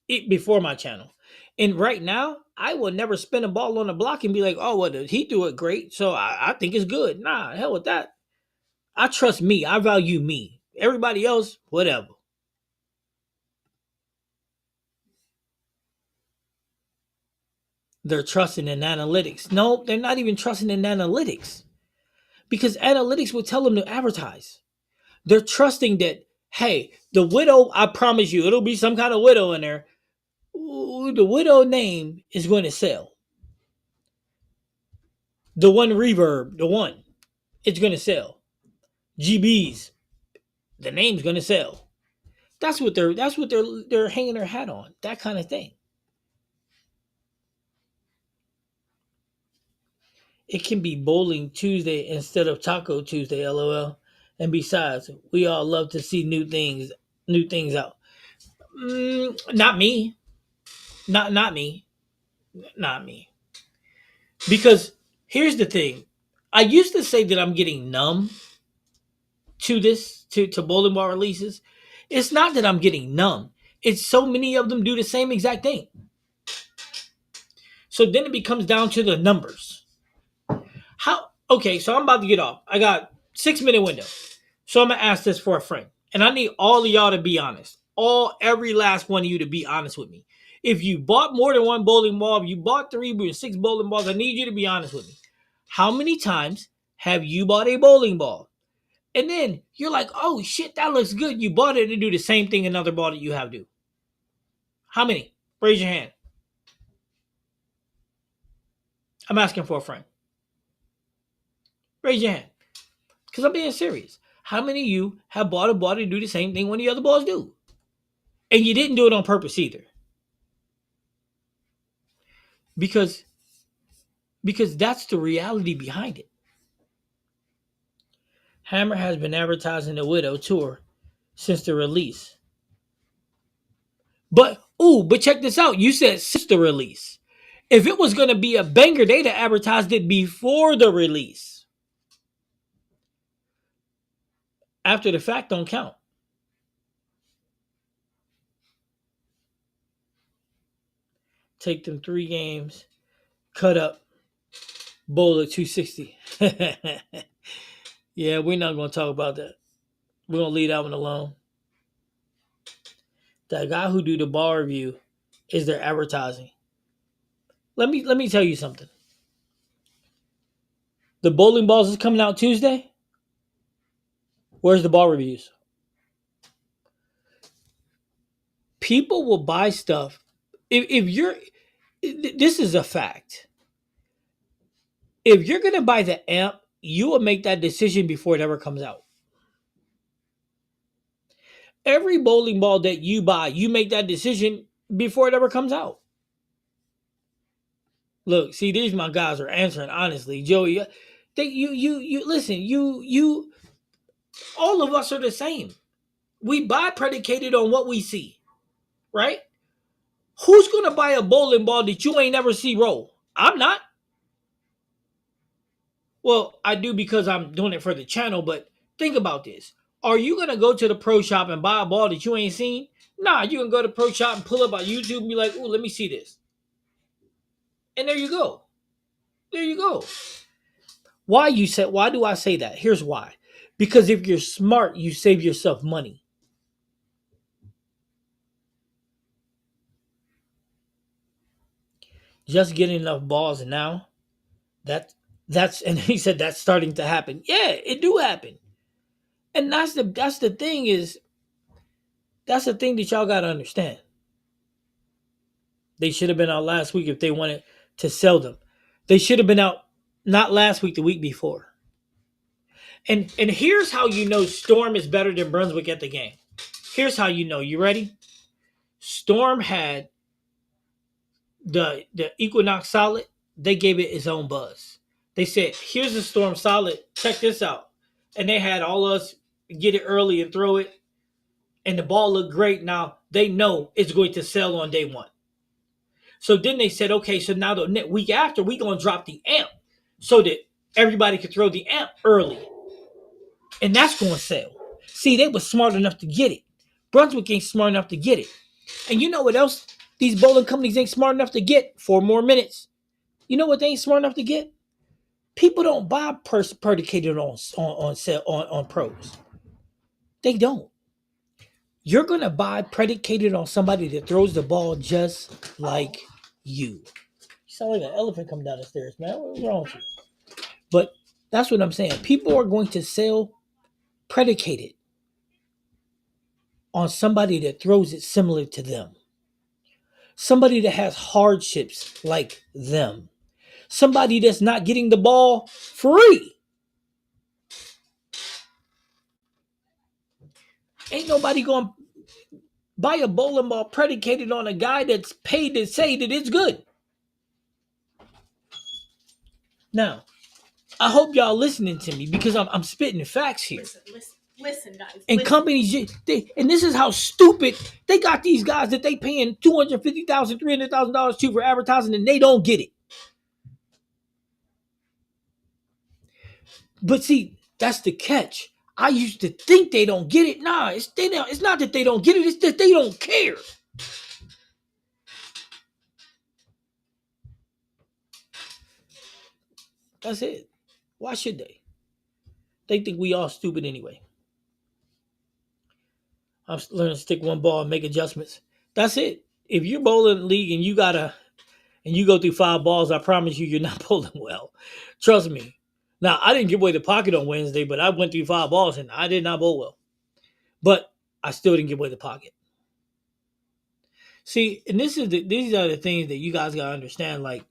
before my channel. And right now, I will never spin a ball on the block and be like, oh, well, he do it great, so I think it's good. Nah, hell with that. I trust me. I value me. Everybody else, whatever. They're trusting in analytics. No, they're not even trusting in analytics because analytics will tell them to advertise. They're trusting that, hey, the widow, I promise you, it'll be some kind of widow in there. Ooh, the widow name is going to sell. The one reverb, the one, it's going to sell. GBs, the name's going to sell. That's what they're hanging their hat on. That kind of thing. It can be Bowling Tuesday instead of Taco Tuesday, lol. And besides, we all love to see new things out. Not me. Not me. Not me. Because here's the thing. I used to say that I'm getting numb to to bowling ball releases. It's not that I'm getting numb. It's so many of them do the same exact thing. So then it becomes down to the numbers. How okay, so I'm about to get off. I got 6 minute window. So I'm gonna ask this for a friend. And I need all of y'all to be honest. Every last one of you to be honest with me. If you bought more than one bowling ball, if you bought 3 or 6 bowling balls, I need you to be honest with me. How many times have you bought a bowling ball? And then you're like, oh shit, that looks good. You bought it to do the same thing another ball that you have do. How many? Raise your hand. I'm asking for a friend. Raise your hand. Because I'm being serious. How many of you have bought a ball to do the same thing one of the other balls do? And you didn't do it on purpose either. Because that's the reality behind it. Hammer has been advertising the Widow tour since the release. But check this out. You said since the release. If it was going to be a banger, they'd have advertised it before the release. After the fact don't count. Take them 3 games, cut up, bowl at 260. Yeah, we're not going to talk about that. We're going to leave that one alone. The guy who do the ball review is their advertising. Let me tell you something. The bowling balls is coming out Tuesday. Where's the ball reviews? People will buy stuff. If you're, this is a fact. If you're gonna buy the amp, you will make that decision before it ever comes out. Every bowling ball that you buy, you make that decision before it ever comes out. Look, see, these my guys are answering honestly, Joey. You listen. You all of us are the same. We buy predicated on what we see, right? Who's gonna buy a bowling ball that you ain't never see roll? I'm not. Well, I do because I'm doing it for the channel, but think about this. Are you gonna go to the pro shop and buy a ball that you ain't seen? Nah, you can go to the pro shop and pull up on YouTube and be like, "Ooh, let me see this." And there you go. There you go. Why do I say that? Here's why. Because if you're smart, you save yourself money. just getting enough balls now. That that's and he said that's starting to happen. Yeah, it do happen. And that's the thing is that's the thing that y'all gotta understand. They should have been out last week if they wanted to sell them. They should have been out not last week, the week before. And here's how you know Storm is better than Brunswick at the game. Here's how you know. You ready? Storm had the Equinox Solid. They gave it its own buzz. They said, "Here's the Storm Solid. Check this out." And they had all of us get it early and throw it, and the ball looked great. Now they know it's going to sell on day one. So then they said, "Okay, so now the week after we gonna drop the amp so that everybody could throw the amp early, and that's gonna sell." See, they were smart enough to get it. Brunswick ain't smart enough to get it. And you know what else? These bowling companies ain't smart enough to get 4 more minutes. You know what they ain't smart enough to get? People don't buy predicated on pros. They don't. You're gonna buy predicated on somebody that throws the ball just like you. You sound like an elephant coming down the stairs, man. What's wrong with you? But that's what I'm saying. People are going to sell predicated on somebody that throws it similar to them. Somebody that has hardships like them. Somebody that's not getting the ball free. Ain't nobody going to buy a bowling ball predicated on a guy that's paid to say that it's good. Now, I hope y'all listening to me because I'm spitting facts here. Listen, guys. And companies, and this is how stupid they got these guys that they paying $250,000, $300,000 to for advertising, and they don't get it. But see, that's the catch. I used to think they don't get it. Nah, it's not that they don't get it. It's that they don't care. That's it. Why should they? They think we all stupid anyway. I'm learning to stick one ball and make adjustments. That's it. If you're bowling league and you go through 5 balls, I promise you're not bowling well. Trust me. Now I didn't give away the pocket on Wednesday, but I went through 5 balls and I did not bowl well. But I still didn't give away the pocket. See, and these are the things that you guys gotta understand. Like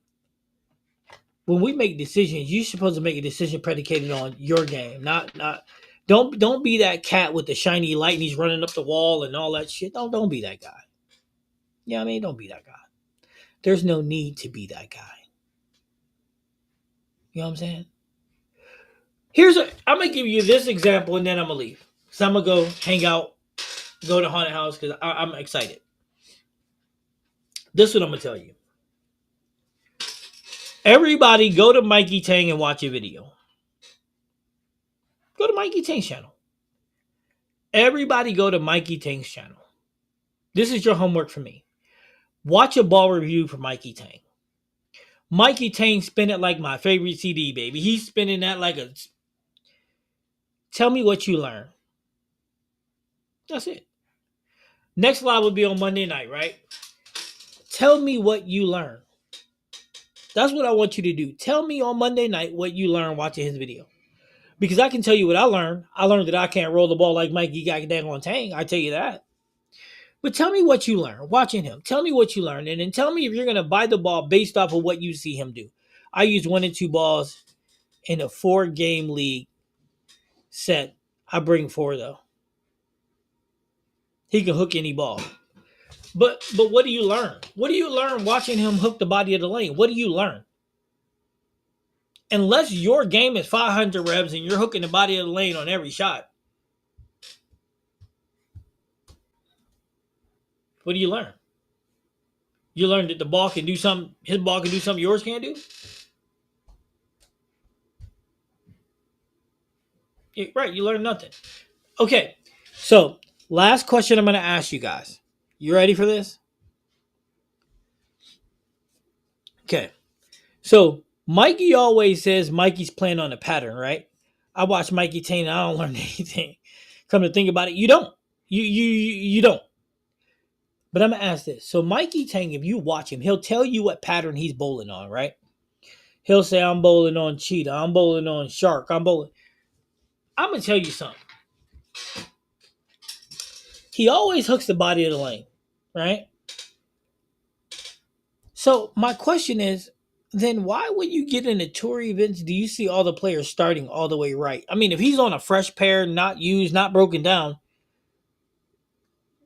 when we make decisions, you're supposed to make a decision predicated on your game, not. Don't be that cat with the shiny light and he's running up the wall and all that shit. Don't be that guy. Yeah, I mean, don't be that guy. There's no need to be that guy. You know what I'm saying? I'm gonna give you this example and then I'm gonna leave. So I'm gonna go hang out, go to haunted house because I'm excited. This is what I'm gonna tell you. Everybody go to Mikey Tang and watch a video. Go to Mikey Tang's channel. Everybody go to Mikey Tang's channel. This is your homework for me. Watch a ball review for Mikey Tang. Mikey Tang spin it like my favorite CD, baby. He's spinning that like a... Tell me what you learn. That's it. Next live will be on Monday night, right? Tell me what you learn. That's what I want you to do. Tell me on Monday night what you learned watching his video. Because I can tell you what I learned. I learned that I can't roll the ball like Mikey got on Tang. I tell you that. But tell me what you learned watching him. Tell me what you learned. And then tell me if you're going to buy the ball based off of what you see him do. I used 1 and 2 balls in a 4-game league set. I bring 4, though. He can hook any ball. But what do you learn? What do you learn watching him hook the body of the lane? What do you learn? Unless your game is 500 reps and you're hooking the body of the lane on every shot, what do you learn? You learn that the ball can do something, his ball can do something yours can't do? Yeah, right, you learn nothing. Okay, so last question I'm going to ask you guys. You ready for this? Okay, so Mikey always says Mikey's playing on a pattern, right? I watch Mikey Tane and I don't learn anything. Come to think about it, you don't. You don't. But I'm gonna ask this. So Mikey Tang, if you watch him, he'll tell you what pattern he's bowling on, right? He'll say, I'm bowling on cheetah, I'm bowling on shark, I'm bowling. I'm gonna tell you something. He always hooks the body of the lane, right? So my question is, then why when you get into tour events do you see all the players starting all the way right? I mean, if he's on a fresh pair, not used, not broken down,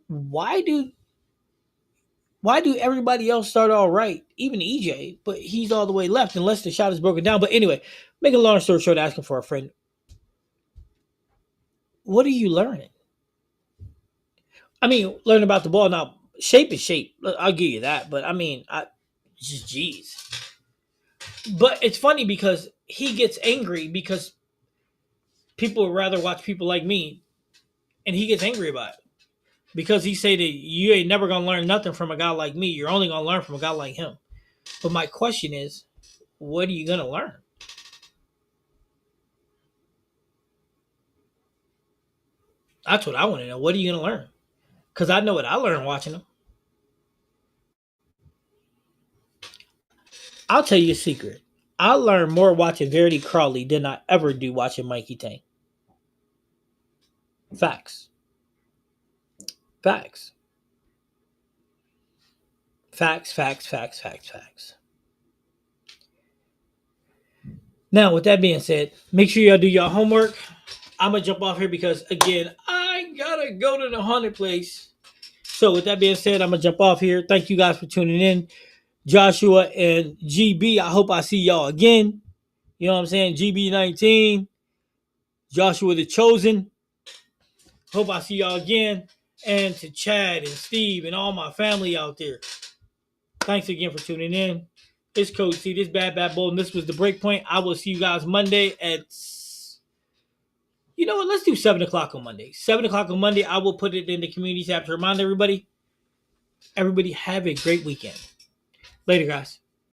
why do everybody else start all right, even EJ, but he's all the way left unless the shot is broken down? But anyway, make a long story short, asking for a friend. What are you learning? I mean, learn about the ball now. Shape is shape. I'll give you that. But I mean, just jeez. But it's funny because he gets angry because people would rather watch people like me, and he gets angry about it because he say that you ain't never gonna learn nothing from a guy like me. You're only gonna learn from a guy like him. But my question is, what are you gonna learn? That's what I want to know. What are you gonna learn? Because I know what I learned watching him. I'll tell you a secret. I learned more watching Verity Crawley than I ever do watching Mikey Tank. Facts. Facts. Facts, facts, facts, facts, facts. Now, with that being said, make sure y'all do your homework. I'm gonna jump off here because again, I gotta go to the haunted place. So, with that being said, I'm gonna jump off here. Thank you guys for tuning in, Joshua and GB. I hope I see y'all again. You know what I'm saying? GB19, Joshua the Chosen. Hope I see y'all again. And to Chad and Steve and all my family out there. Thanks again for tuning in. It's Coach C. This bad bull, and this was the breakpoint. I will see you guys Monday at, you know what? Let's do 7 o'clock on Monday. 7 o'clock on Monday. I will put it in the community tab to remind everybody. Everybody have a great weekend. Later, guys.